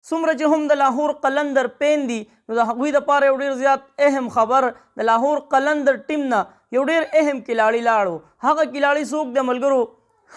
څومره چې هم د لاهور قلندر پین دي نو د هغوی دپاره یو ډېر زیات اهم خبر د لاهور قلندر ټیم نه یو ډېر اهم کلاړي لاړو. هغه کلاړي څوک دی ملګرو؟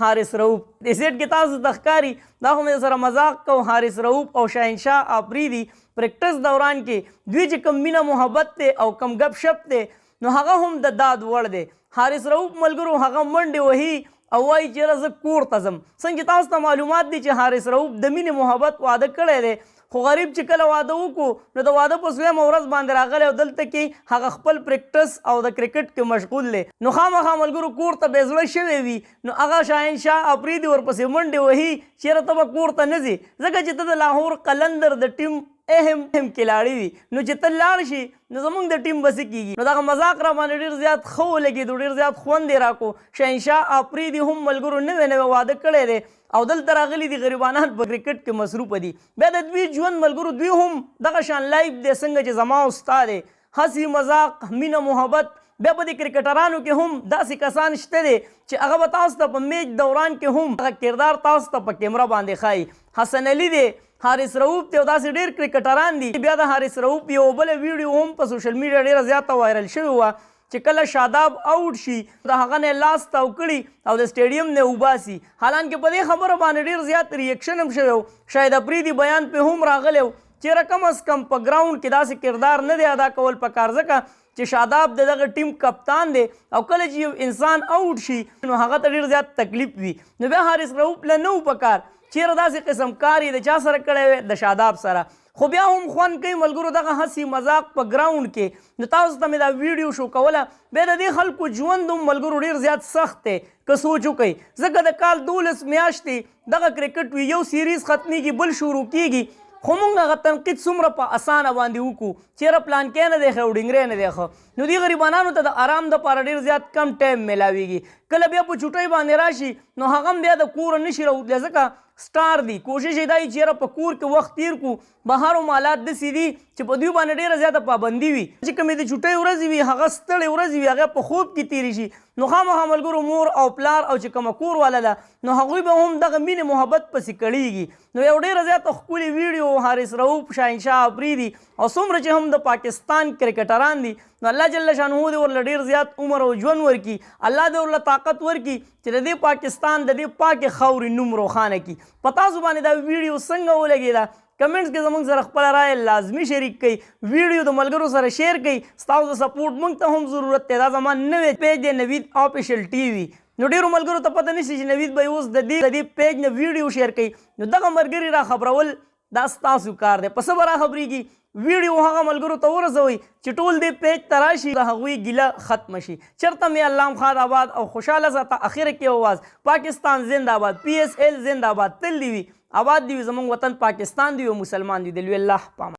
حارث رؤف. د سیټ کې تاسو ته ښکاري دا خو مې سره مذاق کو، حارث رؤف او شاهنشاه آفریدي پریکټس دوران کې دوی چې کم مینه محبت دی او کم گپ شپ دی نو هغه هم د داد وړ دی. حارث رؤف ملګرو هغه منډې وهي او وایي چېرې زه کور ته ځم. څنګه تاسو ته معلومات دي چې حارث رؤف د مینې محبت واده کړی دی، خو غریب چې کله واده وکړو نو د واده په څویمه ورځ باندې راغلی او دلته کې هغه خپل پریکټس او د کرکټ کې مشغول دی. نو خامخا ملګرو کور ته بې زړه شوی وي نو هغه شاهنشاه آفریدي ورپسې منډې وهي چېرې ته به کور ته نه ځې، ځکه چې ته د لاهور قلندر د ټیم اهم کلاړي وي نو چې ته لاړ شي نو زمونږ د ټیم به څه کېږي. نو دغه مذاق را باندې ډېر زیات ښه ولګېدو، ډېر زیات خوند یې راکړو. شاهنشاه آفریدي هم ملګرو نوی واده کړی دی او دلته راغلي دي غریبانان په کرکټ کې مصروفه دي. بیا د دوی ژوند ملګرو دوی هم دغه شان لایف دی څنګه چې زما او ستا دی، هسې مذاق مینه محبت. بیا په دې کرکټرانو کې هم داسې کسان شته دی چې هغه به تاسو ته په میچ دوران کې هم هغه کردار تاسو ته په کیمره باندې ښایي. حسن علي دی، حارث رؤف دی او داسې ډېر کرکټران دي. بیا د حارث رؤف یو بله ویډیو هم په سوشل میډیا ډېره زیاته وایرل شوې وه چې کله شاداب آوټ شي د هغه نه لاس تاو کړي او د سټیډیم نه وباسي. حالانکه په دې خبره باندې ډېر زیات ریاکشن هم شوی و. شاهد افریدي بیان پې هم راغلی و چېرې کم از کم په ګراونډ کې داسې کردار نه دی ادا کول پکار، ځکه چې شاداب د دغه ټیم کپتان دی او کله چې یو انسان آوټ شي نو هغه ته ډېر زیات تکلیف وي. نو بیا حارث رؤف له نه و پکار چېرې داسې قسم کار یې د چا سره کړی وی؟ د شاداب سره. خو بیا هم خوند کوي ملګرو دغه هسې مذاق په ګراونډ کې. نو تاسو ته مې دا ویډیو شو کوله. بیا د دې خلکو ژوند هم ملګرو ډېر زیات سخت دی که سوچ وکئ، ځکه د کال 12 میاشتې دغه کرکټ وي، یو سیریز ختمیږي بل شروع کیږي، خو موږ هغه تنقید څومره په اسانه باندې وکړو چېرې پلان کې نه دی ښه او ډینګری نه دی ښه. نو دې غریبانانو ته د آرام دپاره ډېر زیات کم ټایم میلاویږي. کله بیا په چوټۍ باندې راشي نو هغه هم بیا د کوره نشي راوتلی، ځکه سټار دی. کوشش یې دا وي چېرې په کور کې وخت تیر کړو. بهر هم حالات داسې دي چې په دوی باندې ډېره زیاته پابندي وي چې کومې د چوټۍ ورځې وي هغه ستړې ورځې وي هغه په خوب کې تېرې شي. نو خامخا ملګرو مور او پلار او چې کومه کور والا ده نو هغوی به هم دغه مینې محبت پسې کړېږي. نو یو ډېره زیاته ښکلې ویډیو حارث رؤف، شاهنشاه آفریدي او څومره چې هم د پاکستان کرکټران دي نو الله جل شانه دې ورله ډېر زیات عمر او ژوند ورکړي، الله دې ورله طاقت ورکړي چې د دې پاکستان د دې پاکې خاورې نوم روښانه کړي. په تاسو باندې دا ویډیو څنګه ولګېده کمنټس کې زموږ سره خپله رایه لازمي شریک کړئ. ویډیو د ملګرو سره شیر کړئ. ستاسو د سپورټ موږ ته هم ضرورت دی. دا زما نوی پیج دی نوید آفیشل ټي وي. نو ډېرو ملګرو ته پته نشي چې نوید به اوس د دې پیج نه ویډیو شیر کوي. نو دغه ملګري را خبرول دا ستاسو کار دی. په څه به را خبرېږي ویډیو هغه ملګرو ته ورسوئ چې ټول دې پیج ته راشي د هغوی ګیله ختمه شي. چېرته مې الله خان آباد او خوشحاله ساته. اخره کې اواز پاکستان زنده آباد، PSL زنده آباد. تل دې وي آباد دې وي زموږ وطن پاکستان دې وي او مسلمان دې وي. د لوی الله په امان.